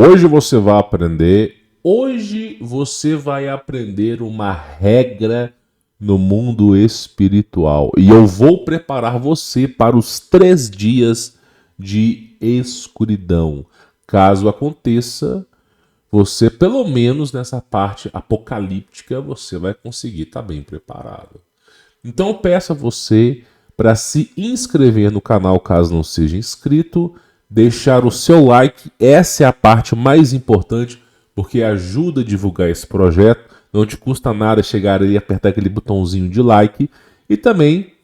Hoje você vai aprender. Hoje você vai aprender uma regra no mundo espiritual. E eu vou preparar você para os 3 dias de escuridão. Caso aconteça, você, pelo menos nessa parte apocalíptica, você vai conseguir estar bem preparado. Então eu peço a você para se inscrever no canal caso não seja inscrito, deixar o seu like, essa é a parte mais importante, porque ajuda a divulgar esse projeto, não te custa nada chegar aí e apertar aquele botãozinho de like, e também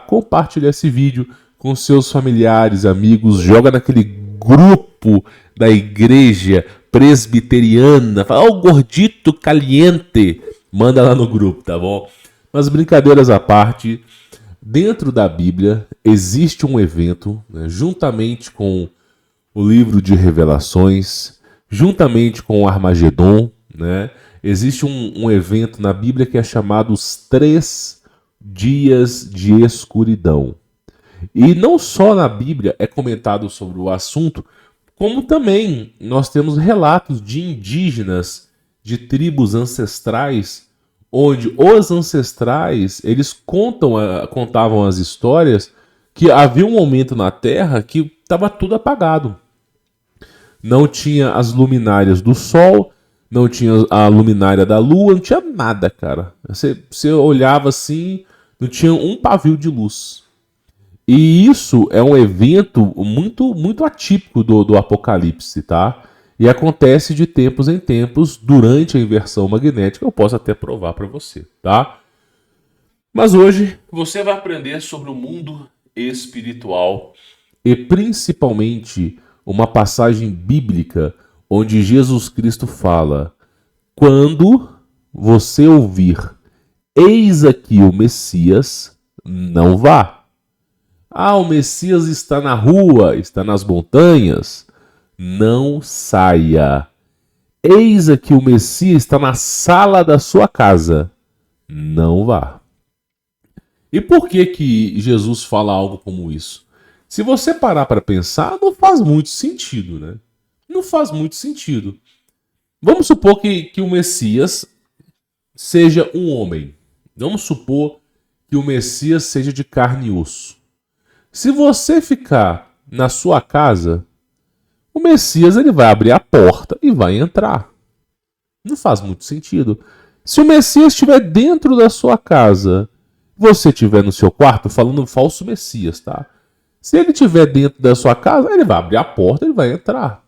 compartilhar esse vídeo com seus familiares, amigos, joga naquele grupo da igreja presbiteriana, fala, o gordito caliente, manda lá no grupo, tá bom? Mas brincadeiras à parte, dentro da Bíblia existe um evento, né, juntamente com o livro de Revelações, juntamente com o Armagedon, né, existe um evento na Bíblia que é chamado os 3 dias de escuridão. E não só na Bíblia é comentado sobre o assunto, como também nós temos relatos de indígenas, de tribos ancestrais, onde os ancestrais eles contavam as histórias que havia um momento na Terra que estava tudo apagado. Não tinha as luminárias do Sol, não tinha a luminária da Lua, não tinha nada, cara. Você olhava assim, não tinha um pavio de luz. E isso é um evento muito, muito atípico do Apocalipse, tá? E acontece de tempos em tempos durante a inversão magnética. Eu posso até provar para você, tá? Mas hoje você vai aprender sobre o mundo espiritual e principalmente uma passagem bíblica onde Jesus Cristo fala: quando você ouvir, eis aqui o Messias, não vá. Ah, o Messias está na rua, está nas montanhas. Não saia. Eis aqui o Messias está na sala da sua casa. Não vá. E por que Jesus fala algo como isso? Se você parar para pensar, não faz muito sentido, né? Não faz muito sentido. Vamos supor que o Messias seja um homem. Vamos supor que o Messias seja de carne e osso. Se você ficar na sua casa, o Messias ele vai abrir a porta e vai entrar. Não faz muito sentido. Se o Messias estiver dentro da sua casa, você estiver no seu quarto, falando falso Messias, tá? Se ele estiver dentro da sua casa, ele vai abrir a porta e vai entrar.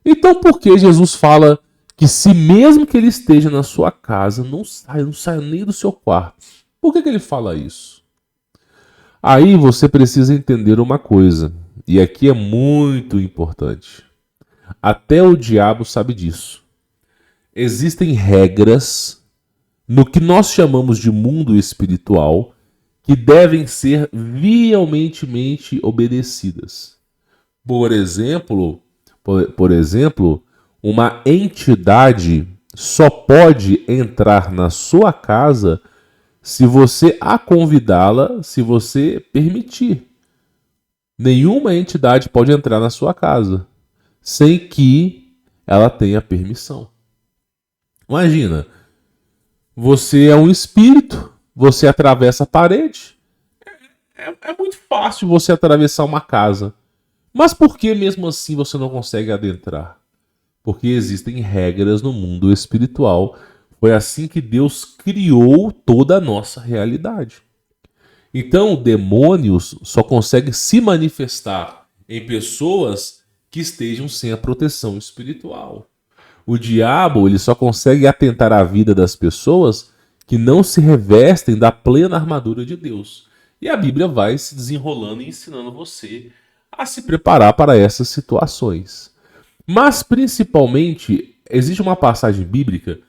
Então por que Jesus fala que se mesmo que ele esteja na sua casa, não saia nem do seu quarto? Por que ele fala isso? Aí você precisa entender uma coisa, e aqui é muito importante. Até o diabo sabe disso. Existem regras no que nós chamamos de mundo espiritual que devem ser veementemente obedecidas. Por exemplo, uma entidade só pode entrar na sua casa se você a convidá-la, se você permitir. Nenhuma entidade pode entrar na sua casa sem que ela tenha permissão. Imagina, você é um espírito, você atravessa a parede. É muito fácil você atravessar uma casa. Mas por que mesmo assim você não consegue adentrar? Porque existem regras no mundo espiritual. Foi assim que Deus criou toda a nossa realidade. Então, demônios só conseguem se manifestar em pessoas que estejam sem a proteção espiritual. O diabo ele só consegue atentar à vida das pessoas que não se revestem da plena armadura de Deus. E a Bíblia vai se desenrolando e ensinando você a se preparar para essas situações. Mas, principalmente, existe uma passagem bíblica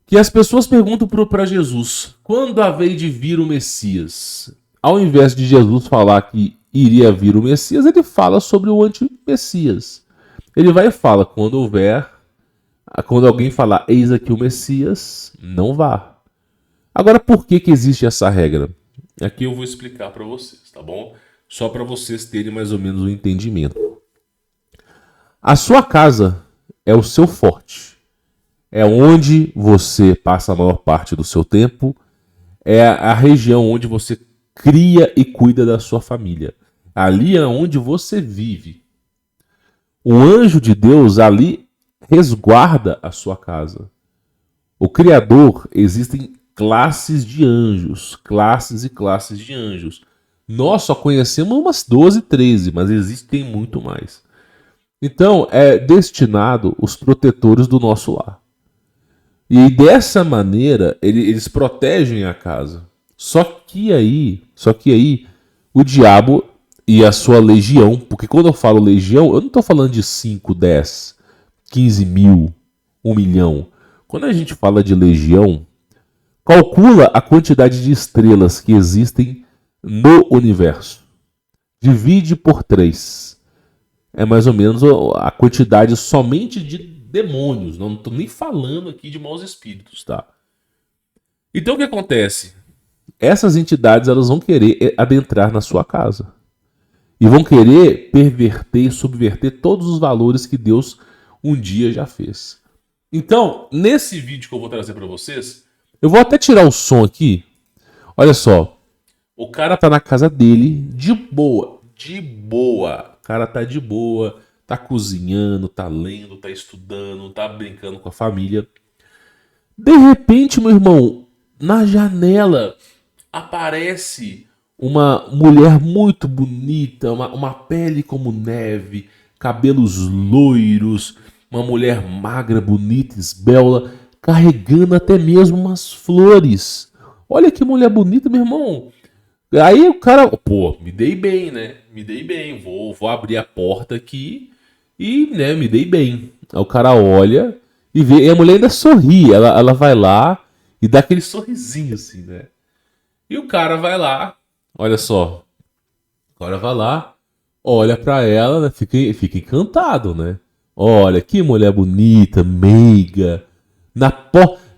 que as pessoas perguntam para Jesus: quando havei de vir o Messias? Ao invés de Jesus falar que iria vir o Messias, ele fala sobre o anti-Messias. Ele vai e fala: quando alguém falar, eis aqui o Messias, não vá. Agora, por que existe essa regra? Aqui eu vou explicar para vocês, tá bom? Só para vocês terem mais ou menos um entendimento. A sua casa é o seu forte. É onde você passa a maior parte do seu tempo. É a região onde você cria e cuida da sua família. Ali é onde você vive. O anjo de Deus ali resguarda a sua casa. O Criador, existem classes de anjos, classes e classes de anjos. Nós só conhecemos umas 12, 13, mas existem muito mais. Então, é destinado os protetores do nosso lar. E dessa maneira, eles protegem a casa. Só que aí, o diabo e a sua legião, porque quando eu falo legião, eu não estou falando de 5, 10, 15 mil, 1 milhão. Quando a gente fala de legião, calcula a quantidade de estrelas que existem no universo. Divide por 3. É mais ou menos a quantidade somente de demônios. Não estou nem falando aqui de maus espíritos, tá? Então o que acontece? Essas entidades elas vão querer adentrar na sua casa. E vão querer perverter e subverter todos os valores que Deus um dia já fez. Então, nesse vídeo que eu vou trazer para vocês, eu vou até tirar o som aqui. Olha só. O cara tá na casa dele, de boa. O cara tá de boa, tá cozinhando, tá lendo, tá estudando, tá brincando com a família. De repente, meu irmão, na janela aparece uma mulher muito bonita, uma pele como neve, cabelos loiros, uma mulher magra, bonita, esbelta, carregando até mesmo umas flores. Olha que mulher bonita, meu irmão. Aí o cara, pô, me dei bem, né? Me dei bem, vou abrir a porta aqui e, né, me dei bem. Aí o cara olha e vê, e a mulher ainda sorri, ela vai lá e dá aquele sorrisinho assim, né? E o cara vai lá, olha só, o cara vai lá, olha pra ela, né? Fica encantado, né? Olha, que mulher bonita, meiga.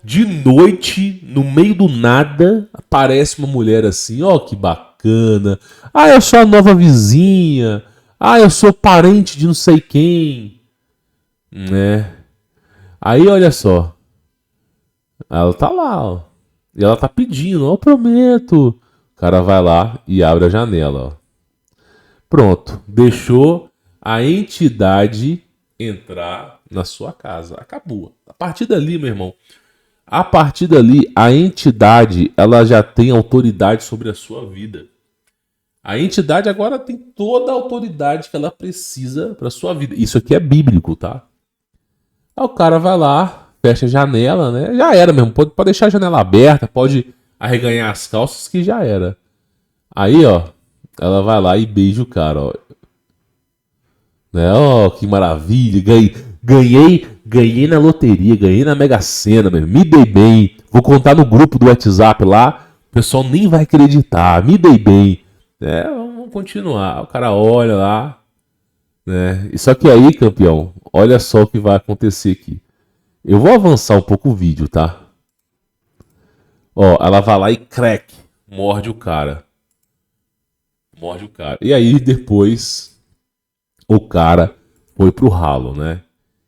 De noite, no meio do nada, aparece uma mulher assim, ó, que bacana. Ah, eu sou a nova vizinha. Ah, eu sou parente de não sei quem. Né? Aí, olha só. Ela tá lá, ó. E ela tá pedindo, ó, eu prometo. O cara vai lá e abre a janela, ó. Pronto, deixou a entidade entrar na sua casa. Acabou. A partir dali, meu irmão, a entidade ela já tem autoridade sobre a sua vida. A entidade agora tem toda a autoridade que ela precisa para sua vida. Isso aqui é bíblico, tá? Aí o cara vai lá, fecha a janela, né? Já era mesmo. Pode deixar a janela aberta, pode arreganhar as calças que já era. Aí, ó, ela vai lá e beija o cara, ó. Né? Ó, que maravilha. Ganhei na loteria, ganhei na Mega Sena, mesmo. Me dei bem. Vou contar no grupo do WhatsApp lá. O pessoal nem vai acreditar. Me dei bem. Vamos continuar. O cara olha lá. Né? Só que aí, campeão, olha só o que vai acontecer aqui. Eu vou avançar um pouco o vídeo, tá? Ó, ela vai lá e crack. Morde o cara. E aí, depois, o cara foi pro ralo, né?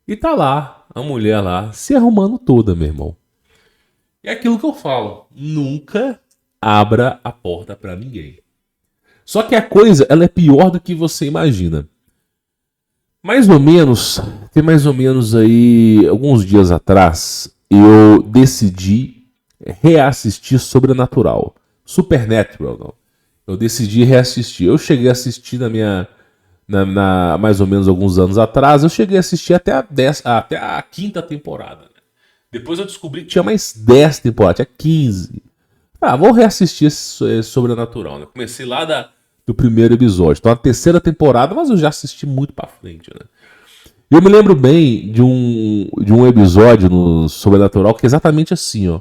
E tá lá, a mulher lá, se arrumando toda, meu irmão. É aquilo que eu falo. Nunca abra a porta pra ninguém. Só que a coisa, ela é pior do que você imagina. Tem mais ou menos aí, alguns dias atrás, eu decidi reassistir Sobrenatural. Supernatural, não. Eu decidi reassistir. Eu cheguei a assistir mais ou menos alguns anos atrás, eu cheguei a assistir até a quinta temporada. Né? Depois eu descobri que tinha mais 10 temporadas, tinha 15. Vou reassistir esse Sobrenatural. Né? Comecei lá do primeiro episódio. Então a terceira temporada, mas eu já assisti muito pra frente. Né? Eu me lembro bem de um episódio no Sobrenatural que é exatamente assim, ó.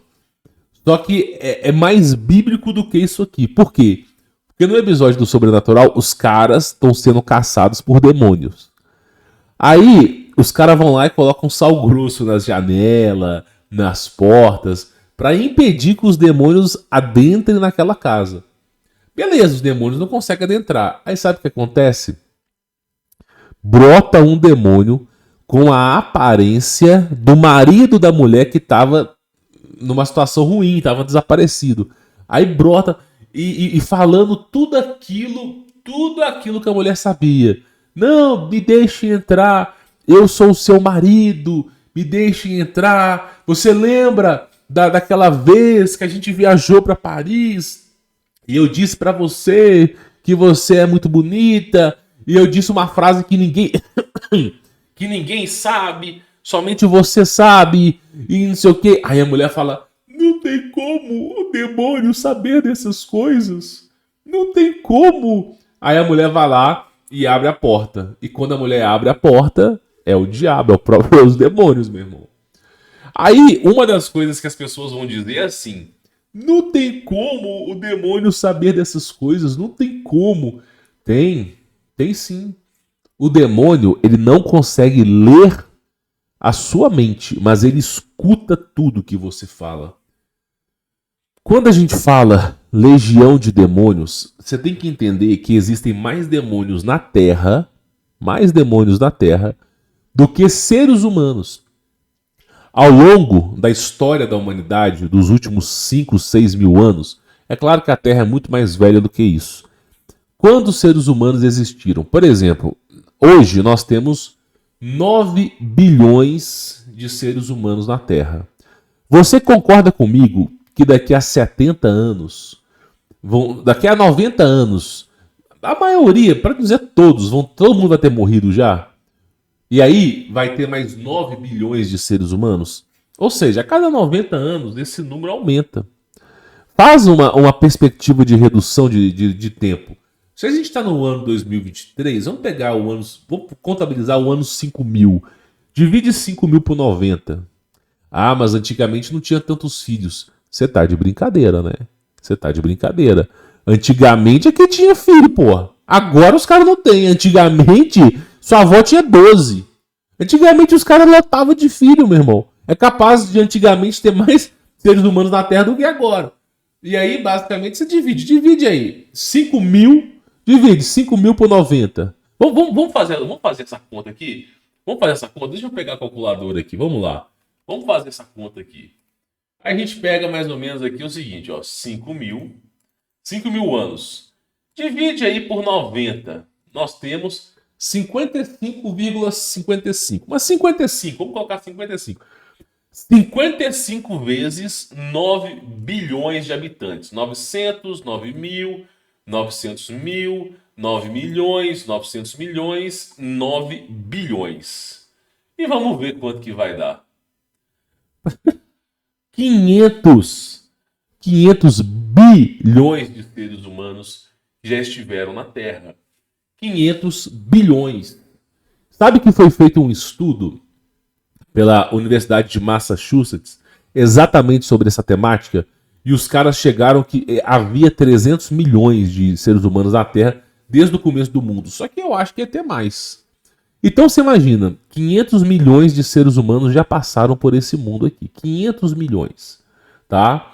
Só que é mais bíblico do que isso aqui. Por quê? Porque no episódio do Sobrenatural, os caras estão sendo caçados por demônios. Aí, os caras vão lá e colocam sal grosso nas janelas, nas portas, para impedir que os demônios adentrem naquela casa. Beleza, os demônios não conseguem adentrar. Aí sabe o que acontece? brota um demônio com a aparência do marido da mulher que estava numa situação ruim, estava desaparecido. Aí brota e falando tudo aquilo que a mulher sabia. Não, me deixe entrar, eu sou o seu marido, me deixe entrar. Você lembra daquela vez que a gente viajou para Paris e eu disse para você que você é muito bonita e eu disse uma frase que ninguém que ninguém sabe, somente você sabe e não sei o que. Aí a mulher fala: não tem como o demônio saber dessas coisas. Não tem como. Aí a mulher vai lá e abre a porta. E quando a mulher abre a porta, é o diabo, é o próprio os demônios, meu irmão. Aí, uma das coisas que as pessoas vão dizer é assim: não tem como o demônio saber dessas coisas, não tem como. Tem sim. O demônio, ele não consegue ler a sua mente, mas ele escuta tudo que você fala. Quando a gente fala legião de demônios, você tem que entender que existem mais demônios na Terra do que seres humanos. Ao longo da história da humanidade, dos últimos 5, 6 mil anos, é claro que a Terra é muito mais velha do que isso. Quantos seres humanos existiram? Por exemplo, hoje nós temos 9 bilhões de seres humanos na Terra. Você concorda comigo que daqui a 70 anos, daqui a 90 anos, a maioria, para dizer todos, todo mundo vai ter morrido já? E aí vai ter mais 9 bilhões de seres humanos? Ou seja, a cada 90 anos esse número aumenta. Faz uma perspectiva de redução de tempo. Se a gente está no ano 2023, vamos pegar o ano, vamos contabilizar o ano 5000. Divide 5000 por 90. Ah, mas antigamente não tinha tantos filhos. Você tá de brincadeira, né? Você tá de brincadeira. Antigamente é que tinha filho, porra. Agora os caras não têm. Antigamente, sua avó tinha 12. Antigamente os caras lotavam de filho, meu irmão. É capaz de antigamente ter mais seres humanos na Terra do que agora. E aí, basicamente, você divide aí. 5000, divide 5000 por 90. Vamos fazer essa conta aqui? Vamos fazer essa conta? Deixa eu pegar a calculadora aqui, vamos lá. Vamos fazer essa conta aqui. Aí a gente pega mais ou menos aqui o seguinte, ó, 5000 anos. Divide aí por 90. Nós temos 55,55. Mas 55, vamos colocar 55. 55 vezes 9 bilhões de habitantes. 900, 9 mil, 900 mil, 9 milhões, 900 milhões, 9 bilhões. E vamos ver quanto que vai dar. 500 bilhões de seres humanos já estiveram na Terra. 500 bilhões. Sabe que foi feito um estudo pela Universidade de Massachusetts exatamente sobre essa temática? E os caras chegaram que havia 300 milhões de seres humanos na Terra desde o começo do mundo. Só que eu acho que ia ter mais. Então você imagina, 500 milhões de seres humanos já passaram por esse mundo aqui. 500 milhões, tá?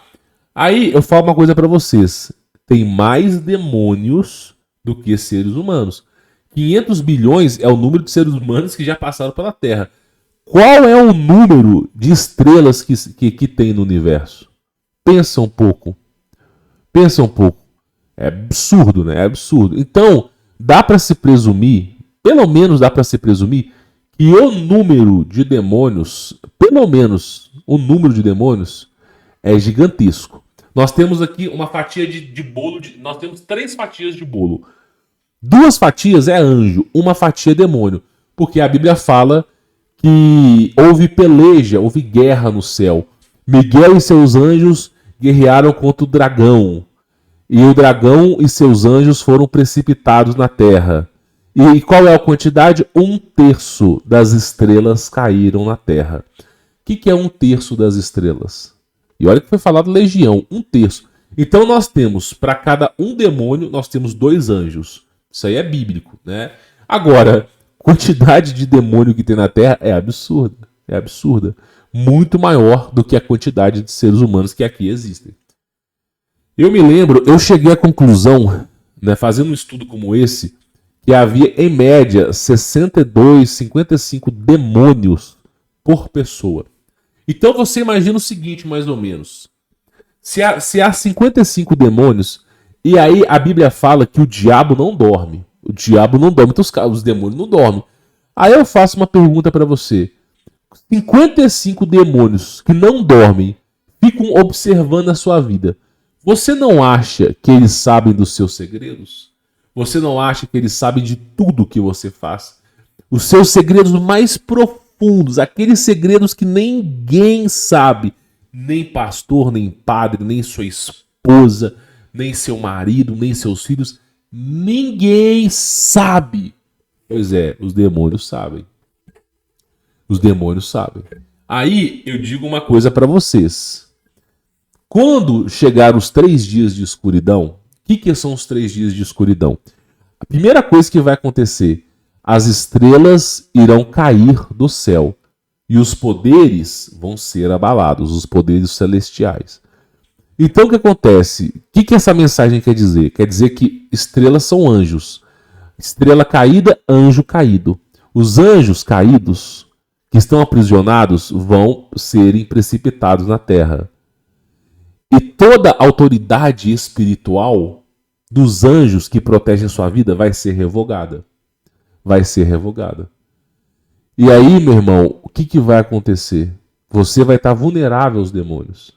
Aí eu falo uma coisa pra vocês. Tem mais demônios do que seres humanos. 500 bilhões é o número de seres humanos que já passaram pela Terra. Qual é o número de estrelas que tem no universo? Pensa um pouco. Pensa um pouco. É absurdo, né? É absurdo. Então, dá pra se presumir, pelo menos dá pra se presumir, que o número de demônios, pelo menos o número de demônios, é gigantesco. Nós temos aqui uma fatia de bolo, nós temos 3 fatias de bolo. 2 fatias é anjo, uma fatia é demônio. Porque a Bíblia fala que houve peleja, houve guerra no céu. Miguel e seus anjos guerrearam contra o dragão. E o dragão e seus anjos foram precipitados na terra. E qual é a quantidade? 1/3 das estrelas caíram na terra. O que é 1/3 das estrelas? E olha que foi falado legião, 1/3. Então nós temos, para cada um demônio, nós temos 2 anjos. Isso aí é bíblico, né? Agora, quantidade de demônio que tem na Terra é absurda. É absurda. Muito maior do que a quantidade de seres humanos que aqui existem. Eu me lembro, eu cheguei à conclusão, né, fazendo um estudo como esse, que havia, em média, 62, 55 demônios por pessoa. Então você imagina o seguinte, mais ou menos. Se há 55 demônios, e aí a Bíblia fala que o diabo não dorme. O diabo não dorme, então os demônios não dormem. Aí eu faço uma pergunta para você. 55 demônios que não dormem ficam observando a sua vida. Você não acha que eles sabem dos seus segredos? Você não acha que eles sabem de tudo que você faz? Os seus segredos mais profundos, aqueles segredos que ninguém sabe, nem pastor, nem padre, nem sua esposa, nem seu marido, nem seus filhos, ninguém sabe. Pois é, os demônios sabem. Os demônios sabem. Aí eu digo uma coisa para vocês. Quando chegar os 3 dias de escuridão, o que são os 3 dias de escuridão? A primeira coisa que vai acontecer, as estrelas irão cair do céu e os poderes vão ser abalados, os poderes celestiais. Então o que acontece? O que essa mensagem quer dizer? Quer dizer que estrelas são anjos. Estrela caída, anjo caído. Os anjos caídos que estão aprisionados vão serem precipitados na terra. E toda a autoridade espiritual dos anjos que protegem sua vida vai ser revogada. Vai ser revogada. E aí, meu irmão, o que vai acontecer? Você vai estar vulnerável aos demônios.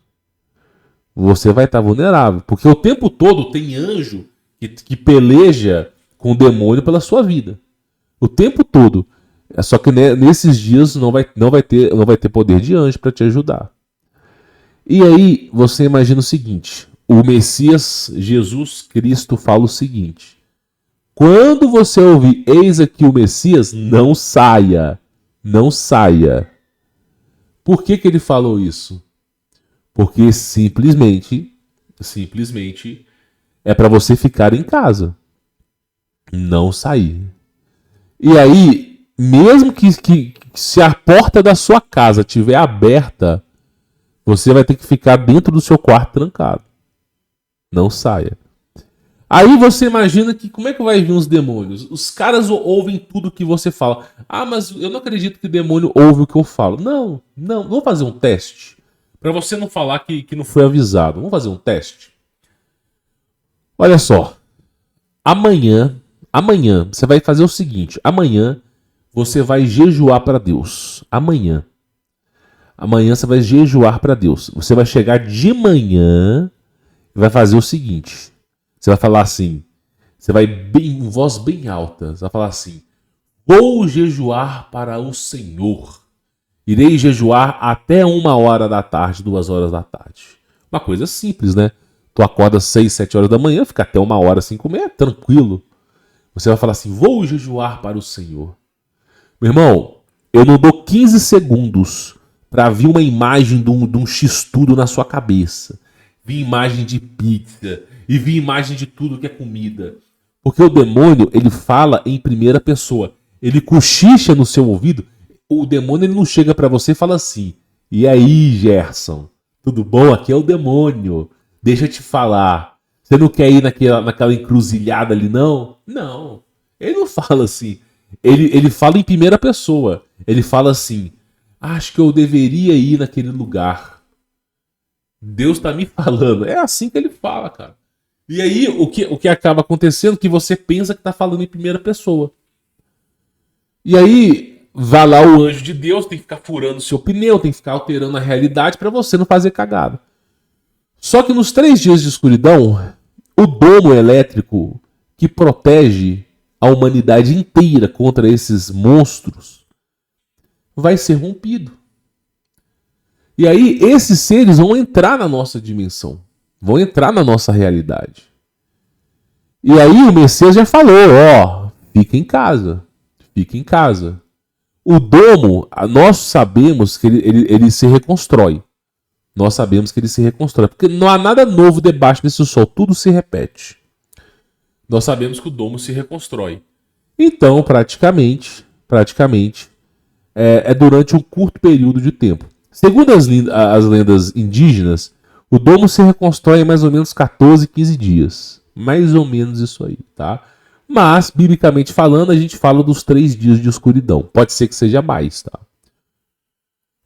Você vai estar vulnerável. Porque o tempo todo tem anjo que peleja com o demônio pela sua vida. O tempo todo. Só que nesses dias não vai ter poder de anjo para te ajudar. E aí você imagina o seguinte. O Messias, Jesus Cristo, fala o seguinte. Quando você ouvir, eis aqui o Messias, não saia. Não saia. Por que ele falou isso? Porque simplesmente é para você ficar em casa. Não sair. E aí, mesmo que se a porta da sua casa estiver aberta, você vai ter que ficar dentro do seu quarto trancado. Não saia. Aí você imagina que como é que vai vir os demônios? Os caras ouvem tudo que você fala. Ah, mas eu não acredito que o demônio ouve o que eu falo. Não. Vamos fazer um teste. Para você não falar que não foi avisado. Vamos fazer um teste. Olha só. Amanhã, você vai fazer o seguinte. Amanhã você vai jejuar para Deus. Amanhã você vai jejuar para Deus. Você vai chegar de manhã e vai fazer o seguinte. Você vai falar assim. Você vai em voz bem alta. Você vai falar assim. Vou jejuar para o Senhor. Irei jejuar até 1h da tarde, 2h da tarde. Uma coisa simples, né? Tu acorda às 6, 7 horas da manhã, fica até 1h sem comer, é tranquilo. Você vai falar assim, vou jejuar para o Senhor. Meu irmão, eu não dou 15 segundos para vir uma imagem de um x-tudo na sua cabeça. Vir imagem de pizza e vir imagem de tudo que é comida. Porque o demônio, ele fala em primeira pessoa. Ele cochicha no seu ouvido. O demônio ele não chega para você e fala assim, e aí, Gerson, tudo bom? Aqui é o demônio. Deixa eu te falar. Você não quer ir naquela encruzilhada ali, não? Não. Ele não fala assim. Ele fala em primeira pessoa. Ele fala assim, acho que eu deveria ir naquele lugar. Deus está me falando. É assim que ele fala, cara. E aí, o que acaba acontecendo é que você pensa que está falando em primeira pessoa. E aí, vai lá o anjo de Deus, tem que ficar furando o seu pneu, tem que ficar alterando a realidade para você não fazer cagada. Só que nos 3 dias de escuridão, o domo elétrico que protege a humanidade inteira contra esses monstros vai ser rompido. E aí esses seres vão entrar na nossa dimensão, vão entrar na nossa realidade. E aí o Messias já falou, fica em casa, fica em casa. O domo, nós sabemos que ele se reconstrói. Nós sabemos que ele se reconstrói, porque não há nada novo debaixo desse sol, tudo se repete. Nós sabemos que o domo se reconstrói. Então, praticamente, é durante um curto período de tempo. Segundo as lendas indígenas, o domo se reconstrói em mais ou menos 14, 15 dias. Mais ou menos isso aí, tá? Mas, biblicamente falando, a gente fala dos 3 dias de escuridão. Pode ser que seja mais, tá?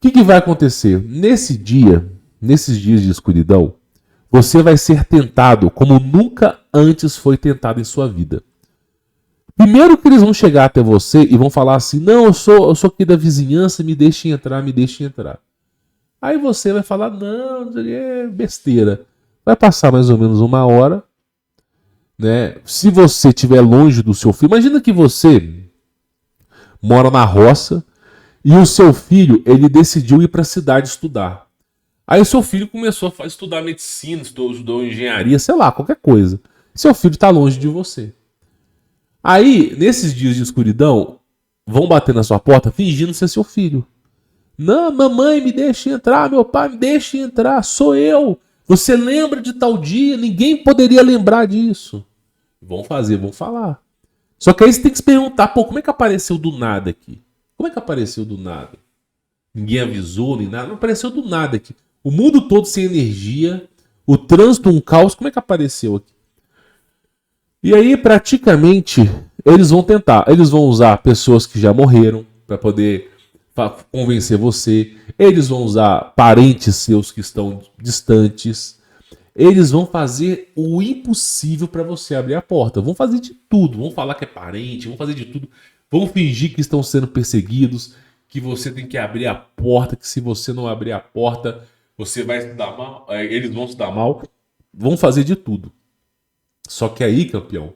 O que vai acontecer? Nesses dias de escuridão, você vai ser tentado como nunca antes foi tentado em sua vida. Primeiro que eles vão chegar até você e vão falar assim, não, eu sou aqui da vizinhança, me deixem entrar, me deixem entrar. Aí você vai falar, não, é besteira. Vai passar mais ou menos 1 hora, né? Se você estiver longe do seu filho, imagina que você mora na roça e o seu filho, ele decidiu ir para a cidade estudar. Aí o seu filho começou a estudar medicina, estudou engenharia, sei lá, qualquer coisa. Seu filho está longe de você. Aí, nesses dias de escuridão, vão bater na sua porta fingindo ser seu filho. Não, mamãe, me deixe entrar, meu pai, me deixe entrar, sou eu. Você lembra de tal dia? Ninguém poderia lembrar disso. Vão falar. Só que aí você tem que se perguntar, pô, como é que apareceu do nada aqui? Como é que apareceu do nada? Ninguém avisou, nem nada, não apareceu do nada aqui. O mundo todo sem energia, o trânsito um caos, como é que apareceu aqui? E aí, praticamente, eles vão tentar. Eles vão usar pessoas que já morreram para poder convencer você. Eles vão usar parentes seus que estão distantes. Eles vão fazer o impossível para você abrir a porta. Vão fazer de tudo. Vão falar que é parente, vão fazer de tudo. Vão fingir que estão sendo perseguidos, que você tem que abrir a porta, que se você não abrir a porta, você vai se dar mal. Eles vão se dar mal. Vão fazer de tudo. Só que aí, campeão,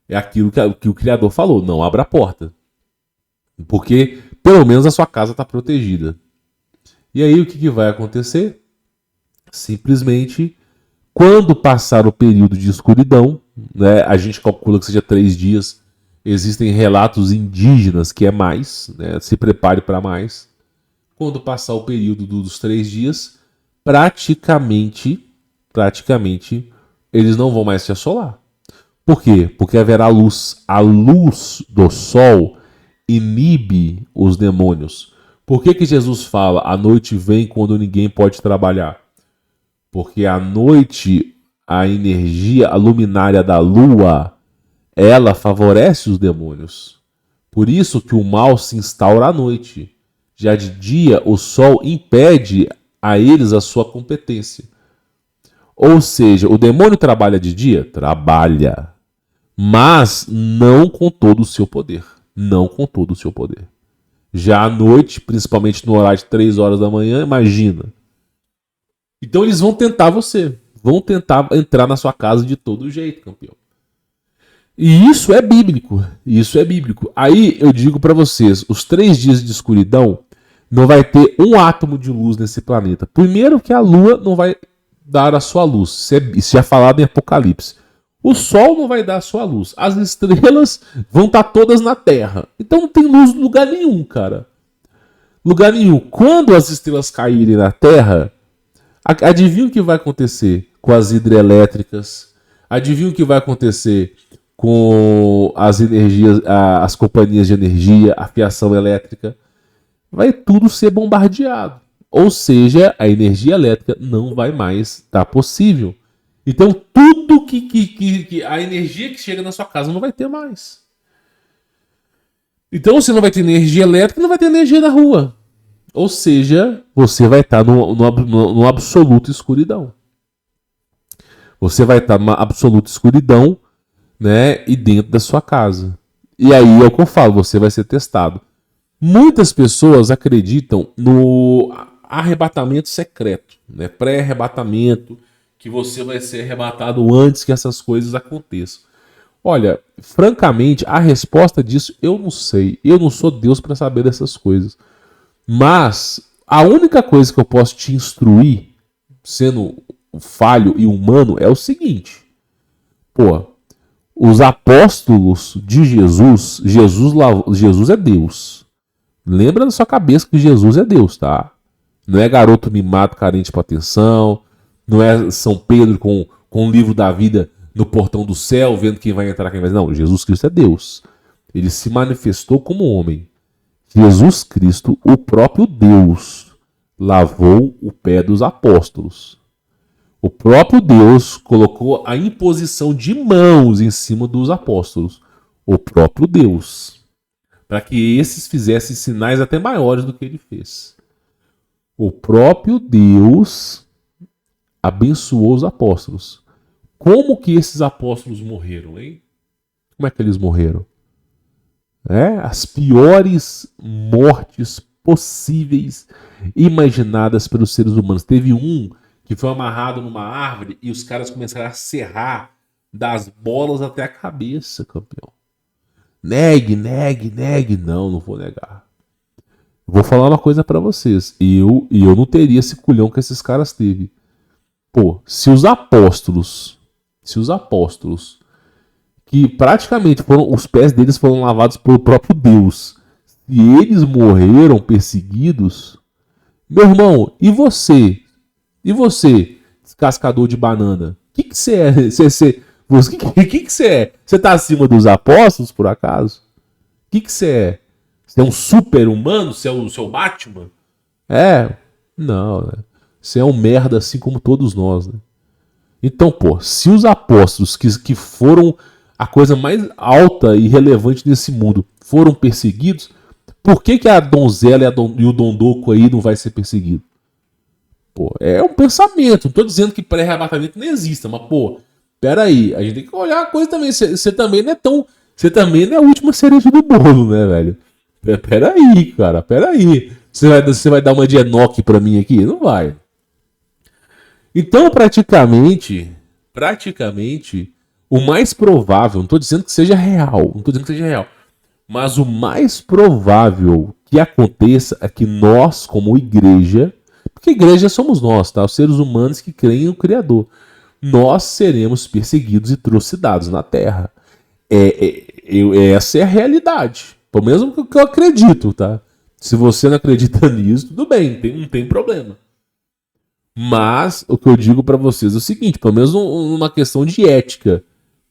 é aquilo que o Criador falou. Não abra a porta. Porque pelo menos a sua casa está protegida. E aí o que vai acontecer? Simplesmente, quando passar o período de escuridão, né, a gente calcula que seja 3 dias. Existem relatos indígenas que é mais, né, se prepare para mais. Quando passar o período dos 3 dias, praticamente, eles não vão mais te assolar. Por quê? Porque haverá luz. A luz do sol inibe os demônios. Por que Jesus fala, a noite vem quando ninguém pode trabalhar? Porque à noite, a energia, a luminária da lua, ela favorece os demônios. Por isso que o mal se instaura à noite. Já de dia, o sol impede a eles a sua competência. Ou seja, o demônio trabalha de dia? Trabalha. Mas não com todo o seu poder. Não com todo o seu poder. Já à noite, principalmente no horário de 3 horas da manhã, imagina. Então eles vão tentar você. Vão tentar entrar na sua casa de todo jeito, campeão. E isso é bíblico. Aí eu digo para vocês, os 3 dias de escuridão não vai ter um átomo de luz nesse planeta. Primeiro que a lua não vai dar a sua luz. Isso já é falado em Apocalipse. O sol não vai dar a sua luz. As estrelas vão estar todas na Terra. Então não tem luz em lugar nenhum, cara. Lugar nenhum. Quando as estrelas caírem na Terra, adivinha o que vai acontecer com as hidrelétricas? Adivinha o que vai acontecer com as energias, as companhias de energia, a fiação elétrica? Vai tudo ser bombardeado. Ou seja, a energia elétrica não vai mais estar possível. Então, tudo que a energia que chega na sua casa não vai ter mais. Então, você não vai ter energia elétrica, não vai ter energia na rua. Ou seja, você vai estar no absoluta escuridão. Você vai estar numa absoluta escuridão, né, e dentro da sua casa. E aí é o que eu falo, você vai ser testado. Muitas pessoas acreditam no arrebatamento secreto, né, pré-arrebatamento, que você vai ser arrebatado antes que essas coisas aconteçam. Olha, francamente, a resposta disso eu não sei. Eu não sou Deus para saber dessas coisas. Mas a única coisa que eu posso te instruir, sendo falho e humano, é o seguinte. Pô, os apóstolos de Jesus é Deus. Lembra na sua cabeça que Jesus é Deus, tá? Não é garoto mimado, carente de atenção. Não é São Pedro com o livro da vida no portão do céu, vendo quem vai entrar, quem vai... Não, Jesus Cristo é Deus. Ele se manifestou como homem. Jesus Cristo, o próprio Deus, lavou o pé dos apóstolos. O próprio Deus colocou a imposição de mãos em cima dos apóstolos. O próprio Deus. Para que esses fizessem sinais até maiores do que ele fez. O próprio Deus abençoou os apóstolos. Como que esses apóstolos morreram, hein? Como é que eles morreram? As piores mortes possíveis, imaginadas pelos seres humanos. Teve um que foi amarrado numa árvore e os caras começaram a serrar das bolas até a cabeça, campeão. Negue. Não vou negar. Vou falar uma coisa pra vocês. Eu não teria esse culhão que esses caras teve. Pô, se os apóstolos, que praticamente os pés deles foram lavados pelo próprio Deus, se eles morreram perseguidos, meu irmão, e você? E você, descascador de banana? O que você é? O que você é? Você tá acima dos apóstolos, por acaso? O que você é? Você é um super-humano? Você é o seu Batman? Não, né? Você é um merda assim como todos nós, né? Então, pô, se os apóstolos que foram a coisa mais alta e relevante nesse mundo foram perseguidos, por que a donzela e o dondoco aí não vai ser perseguido? Pô, é um pensamento. Não tô dizendo que pré-arrebatamento não exista, mas, pô, peraí, a gente tem que olhar a coisa também. Você também não é tão. Você também não é a última cereja do bolo, né, velho? Peraí, cara, peraí. Você vai dar uma de Enoque pra mim aqui? Não vai. Então, praticamente, o mais provável, não estou dizendo que seja real, mas o mais provável que aconteça é que nós, como igreja, porque igreja somos nós, tá? Os seres humanos que creem no Criador, nós seremos perseguidos e trucidados na Terra. Essa é a realidade, pelo menos o que eu acredito, tá? Se você não acredita nisso, tudo bem, não tem problema. Mas o que eu digo pra vocês é o seguinte, pelo menos numa questão de ética,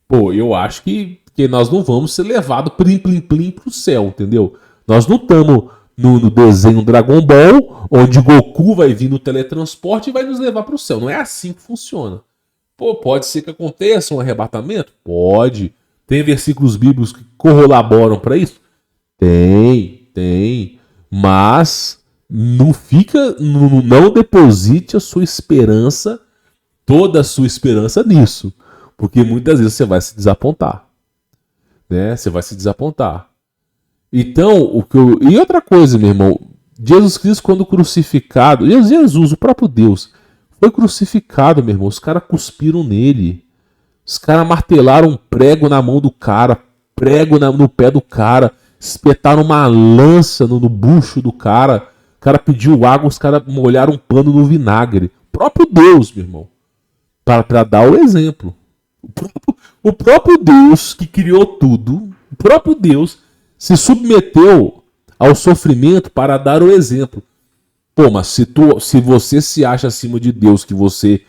pô, eu acho que nós não vamos ser levados plim pro céu, entendeu? Nós não estamos no desenho Dragon Ball, onde Goku vai vir no teletransporte e vai nos levar pro céu. Não é assim que funciona. Pô, pode ser que aconteça um arrebatamento? Pode. Tem versículos bíblicos que corroboram pra isso? Tem. Mas não deposite a sua esperança, toda a sua esperança nisso, porque muitas vezes você vai se desapontar, né? Você vai se desapontar. Então, e outra coisa, meu irmão, Jesus Cristo quando crucificado, Jesus, o próprio Deus, foi crucificado, meu irmão, os caras cuspiram nele, os caras martelaram um prego na mão do cara, prego no pé do cara, espetaram uma lança no bucho do cara. O cara pediu água, os caras molharam um pano no vinagre. O próprio Deus, meu irmão. Para dar o exemplo. O próprio Deus que criou tudo, o próprio Deus se submeteu ao sofrimento para dar o exemplo. Pô, mas se você se acha acima de Deus, que você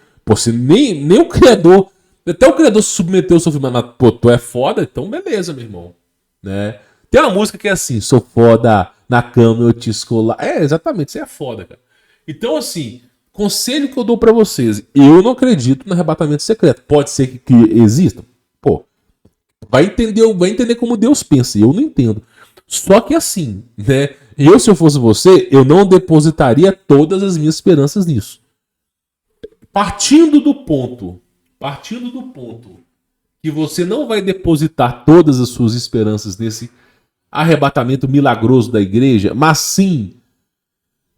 nem o Criador, até o Criador se submeteu ao sofrimento, mas pô, tu é foda, então beleza, meu irmão. Né? Tem uma música que é assim, sou foda, na cama eu te escolar. Exatamente, você é foda, cara. Então, assim, conselho que eu dou pra vocês, eu não acredito no arrebatamento secreto. Pode ser que exista? Pô, vai entender como Deus pensa, eu não entendo. Só que assim, né, se eu fosse você, eu não depositaria todas as minhas esperanças nisso. Partindo do ponto que você não vai depositar todas as suas esperanças nesse arrebatamento milagroso da igreja, mas sim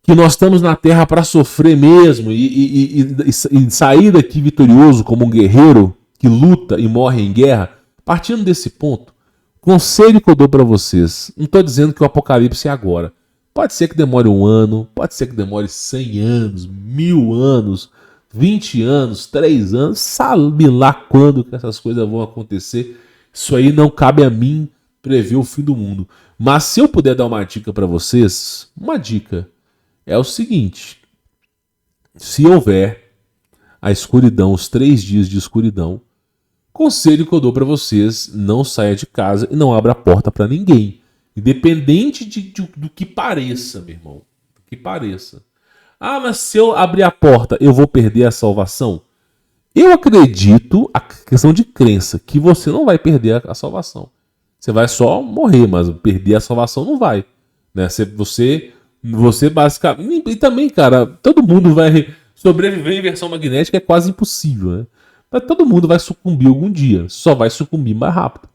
que nós estamos na terra para sofrer mesmo e sair daqui vitorioso como um guerreiro que luta e morre em guerra. Partindo desse ponto, conselho que eu dou para vocês, não estou dizendo que o apocalipse é agora, pode ser que demore 1 ano, pode ser que demore 100 anos, 1000 anos, 20 anos, 3 anos, sabe lá quando que essas coisas vão acontecer. Isso aí não cabe a mim prever o fim do mundo. Mas se eu puder dar uma dica para vocês, uma dica é o seguinte: se houver a escuridão, os 3 dias de escuridão, conselho que eu dou para vocês, não saia de casa e não abra a porta para ninguém, independente do que pareça, meu irmão, do que pareça. Ah, mas se eu abrir a porta, eu vou perder a salvação? Eu acredito, a questão de crença, que você não vai perder a salvação. Você vai só morrer, mas perder a salvação não vai. Né? Você basicamente... E também, cara, todo mundo vai sobreviver em inversão magnética, é quase impossível, né? Mas todo mundo vai sucumbir algum dia. Só vai sucumbir mais rápido.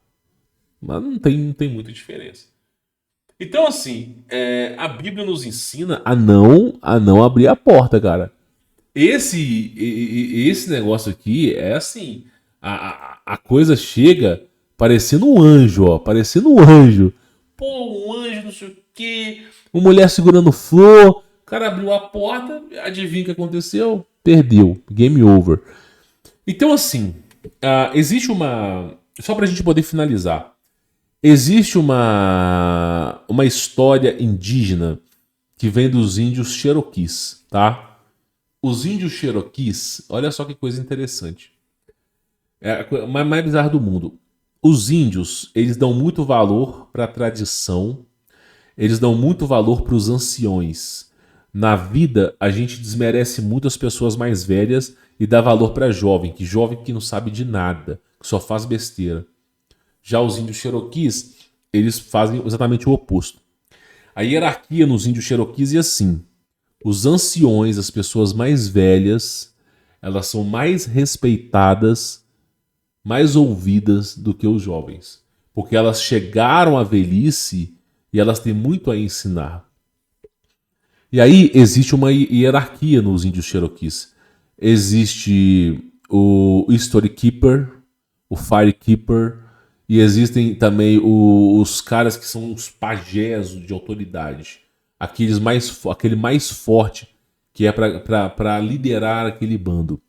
Mas não tem muita diferença. Então, assim, a Bíblia nos ensina a não abrir a porta, cara. Esse negócio aqui é assim, a coisa chega parecendo um anjo, ó, parecendo um anjo. Pô, um anjo, não sei o quê. Uma mulher segurando flor, o cara abriu a porta, adivinha o que aconteceu? Perdeu, game over. Então, assim, existe uma... Só pra gente poder finalizar. Existe uma história indígena que vem dos índios Cherokees, tá? Os índios Cherokees, olha só que coisa interessante. É a coisa mais bizarra do mundo. Os índios, eles dão muito valor para a tradição, eles dão muito valor para os anciões. Na vida, a gente desmerece muito as pessoas mais velhas e dá valor para jovem que não sabe de nada, que só faz besteira. Já os índios Cherokees, eles fazem exatamente o oposto. A hierarquia nos índios Cherokees é assim. Os anciões, as pessoas mais velhas, elas são mais respeitadas, mais ouvidas do que os jovens. Porque elas chegaram à velhice e elas têm muito a ensinar. E aí existe uma hierarquia nos índios Cherokees. Existe o Story Keeper, o Fire Keeper, e existem também os caras que são os pajés de autoridade. Aquele mais forte que é para liderar aquele bando.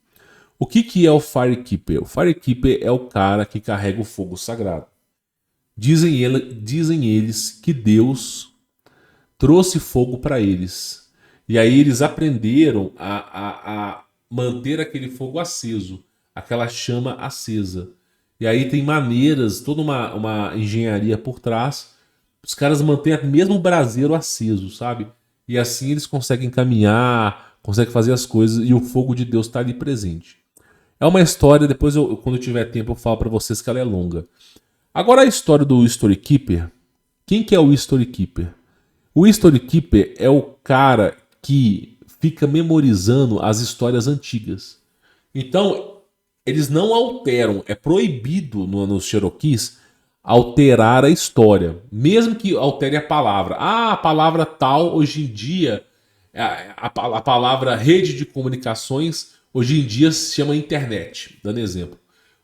O que é o Fire Keeper? O Fire Keeper é o cara que carrega o fogo sagrado. Dizem eles que Deus trouxe fogo para eles. E aí eles aprenderam a manter aquele fogo aceso, aquela chama acesa. E aí tem maneiras, toda uma engenharia por trás. Os caras mantêm mesmo o braseiro aceso, sabe? E assim eles conseguem caminhar, conseguem fazer as coisas e o fogo de Deus está ali presente. É uma história, depois quando eu tiver tempo eu falo para vocês que ela é longa. Agora a história do Story Keeper. Quem que é o Story Keeper? O Story Keeper é o cara que fica memorizando as histórias antigas. Então, eles não alteram, é proibido nos Cherokees alterar a história, mesmo que altere a palavra. A palavra tal, hoje em dia, a palavra rede de comunicações, hoje em dia se chama internet, dando exemplo.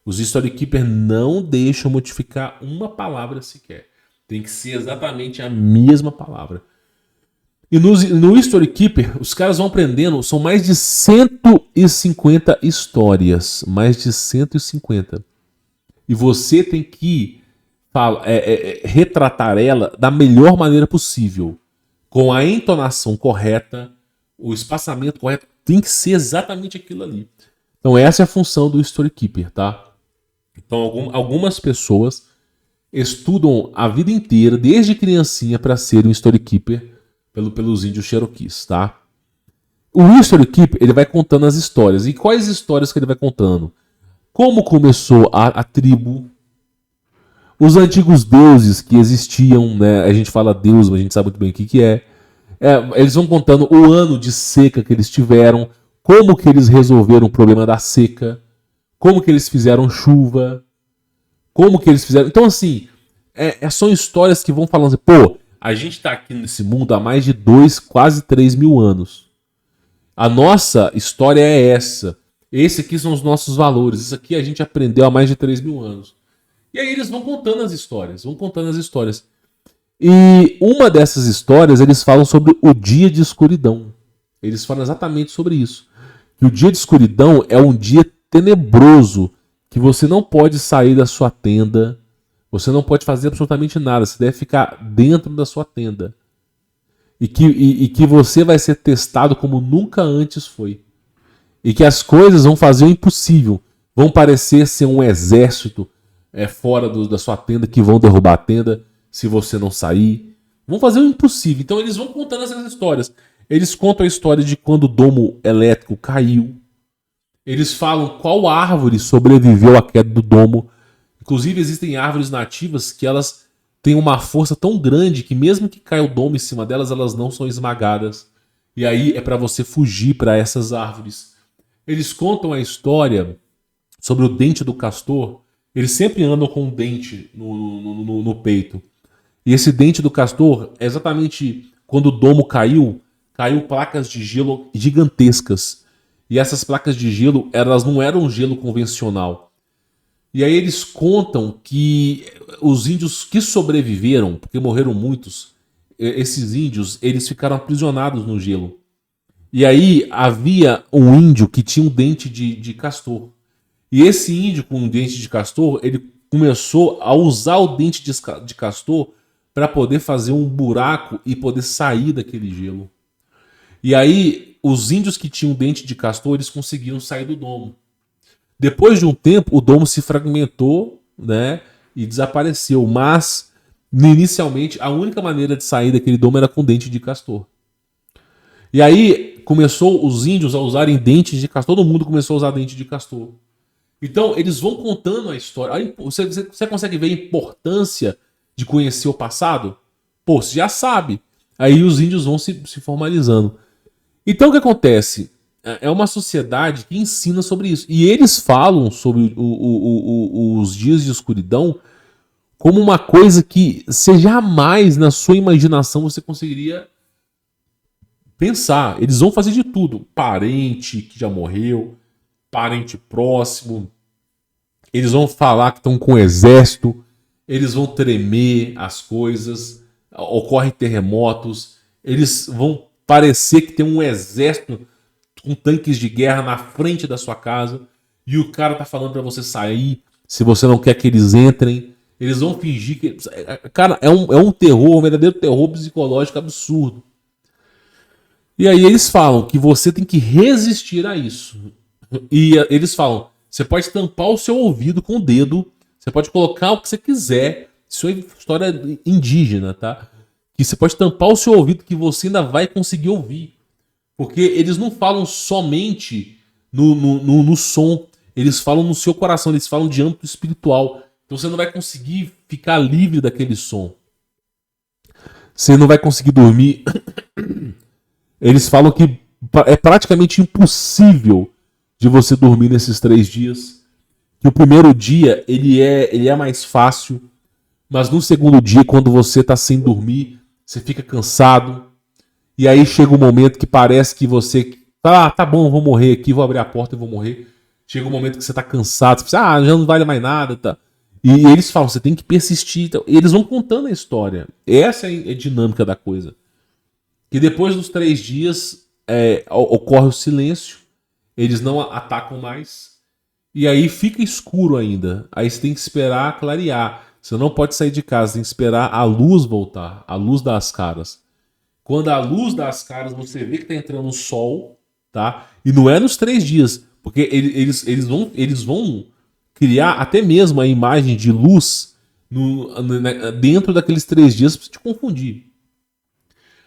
Os Storykeepers não deixam modificar uma palavra sequer. Tem que ser exatamente a mesma palavra. E no Storykeeper, os caras vão aprendendo, são mais de 150 histórias. Mais de 150. E você tem que retratar ela da melhor maneira possível. Com a entonação correta, o espaçamento correto, tem que ser exatamente aquilo ali. Então essa é a função do Storykeeper, tá? Então algumas pessoas estudam a vida inteira, desde criancinha, para ser um Storykeeper pelos índios Cherokees, tá? O Storykeeper, ele vai contando as histórias. E quais histórias que ele vai contando? Como começou a tribo, os antigos deuses que existiam, né? A gente fala Deus, mas a gente sabe muito bem o que é. Eles vão contando o ano de seca que eles tiveram, como que eles resolveram o problema da seca, como que eles fizeram chuva, como que eles fizeram... Então, assim, são histórias que vão falando assim, pô, a gente está aqui nesse mundo há mais de 2, quase 3 mil anos. A nossa história é essa. Esse aqui são os nossos valores. Isso aqui a gente aprendeu há mais de 3 mil anos. E aí eles vão contando as histórias. E uma dessas histórias, eles falam sobre o dia de escuridão. Eles falam exatamente sobre isso. Que o dia de escuridão é um dia tenebroso, que você não pode sair da sua tenda, você não pode fazer absolutamente nada, você deve ficar dentro da sua tenda. E que você vai ser testado como nunca antes foi. E que as coisas vão fazer o impossível. Vão parecer ser um exército fora da sua tenda, que vão derrubar a tenda se você não sair. Vão fazer o impossível. Então eles vão contando essas histórias. Eles contam a história de quando o domo elétrico caiu. Eles falam qual árvore sobreviveu à queda do domo. Inclusive existem árvores nativas que elas têm uma força tão grande que mesmo que caia o domo em cima delas, elas não são esmagadas. E aí é para você fugir para essas árvores. Eles contam a história sobre o dente do castor. Eles sempre andam com um dente no peito. E esse dente do castor, é exatamente quando o domo caiu placas de gelo gigantescas. E essas placas de gelo, elas não eram gelo convencional. E aí eles contam que os índios que sobreviveram, porque morreram muitos, esses índios, eles ficaram aprisionados no gelo. E aí havia um índio que tinha um dente de castor. E esse índio com um dente de castor, ele começou a usar o dente de castor para poder fazer um buraco e poder sair daquele gelo. E aí os índios que tinham dente de castor, eles conseguiram sair do domo. Depois de um tempo, o domo se fragmentou, né, e desapareceu. Mas, inicialmente, a única maneira de sair daquele domo era com dente de castor. E aí começou os índios a usarem dentes de castor. Todo mundo começou a usar dente de castor. Então, eles vão contando a história. Você consegue ver a importância de conhecer o passado? Pô, você já sabe. Aí os índios vão se formalizando. Então, o que acontece? É uma sociedade que ensina sobre isso. E eles falam sobre os dias de escuridão como uma coisa que você jamais, na sua imaginação, você conseguiria pensar. Eles vão fazer de tudo. Parente que já morreu, parente próximo. Eles vão falar que estão com o exército. Eles vão tremer as coisas. Ocorrem terremotos. Eles vão parecer que tem um exército com tanques de guerra na frente da sua casa, e o cara tá falando para você sair, se você não quer que eles entrem, eles vão fingir que... Cara, é um terror, um verdadeiro terror psicológico absurdo. E aí eles falam que você tem que resistir a isso. E eles falam, você pode tampar o seu ouvido com o dedo, você pode colocar o que você quiser, isso é história indígena, tá? Que você pode tampar o seu ouvido que você ainda vai conseguir ouvir. Porque eles não falam somente no som, eles falam no seu coração, eles falam de âmbito espiritual. Então você não vai conseguir ficar livre daquele som. Você não vai conseguir dormir. Eles falam que é praticamente impossível de você dormir nesses 3 dias. Que o primeiro dia ele é mais fácil, mas no segundo dia, quando você está sem dormir, você fica cansado. E aí chega um momento que parece que você... tá bom, vou morrer aqui, vou abrir a porta e vou morrer. Chega um momento que você tá cansado, você pensa, já não vale mais nada, tá? E eles falam, você tem que persistir. Então, e eles vão contando a história. Essa é a dinâmica da coisa. Que depois dos 3 dias ocorre o silêncio, eles não atacam mais, e aí fica escuro ainda. Aí você tem que esperar clarear. Você não pode sair de casa, tem que esperar a luz voltar, a luz das caras. Quando a luz das caras, você vê que tá entrando o sol, tá? E não é nos 3 dias, porque eles vão criar até mesmo a imagem de luz dentro daqueles 3 dias para te confundir.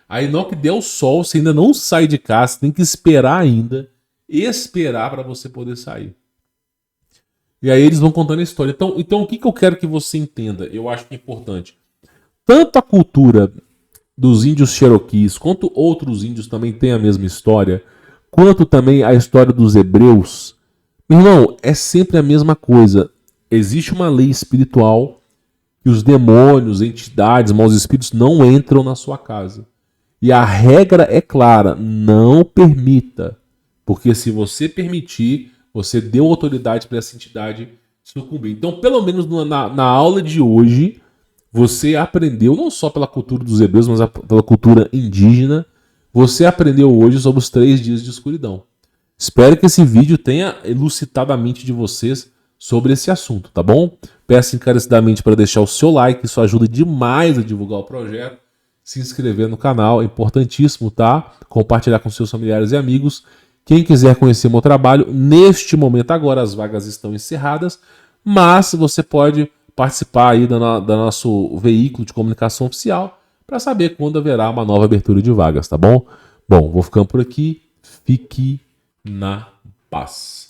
Aí na hora que der o sol, você ainda não sai de casa, você tem que esperar ainda, esperar para você poder sair. E aí eles vão contando a história. Então o que eu quero que você entenda? Eu acho que é importante. Tanto a cultura dos índios Cherokees, quanto outros índios também têm a mesma história, quanto também a história dos hebreus. Meu irmão, é sempre a mesma coisa. Existe uma lei espiritual que os demônios, entidades, maus espíritos não entram na sua casa. E a regra é clara, não permita. Porque se você permitir, você deu autoridade para essa entidade sucumbir. Então, pelo menos na aula de hoje, você aprendeu, não só pela cultura dos hebreus, mas pela cultura indígena, você aprendeu hoje sobre os 3 dias de escuridão. Espero que esse vídeo tenha elucidado a mente de vocês sobre esse assunto, tá bom? Peço encarecidamente para deixar o seu like, isso ajuda demais a divulgar o projeto. Se inscrever no canal, é importantíssimo, tá? Compartilhar com seus familiares e amigos. Quem quiser conhecer meu trabalho, neste momento agora as vagas estão encerradas, mas você pode participar aí do nosso veículo de comunicação oficial para saber quando haverá uma nova abertura de vagas, tá bom? Bom, vou ficando por aqui. Fique na paz.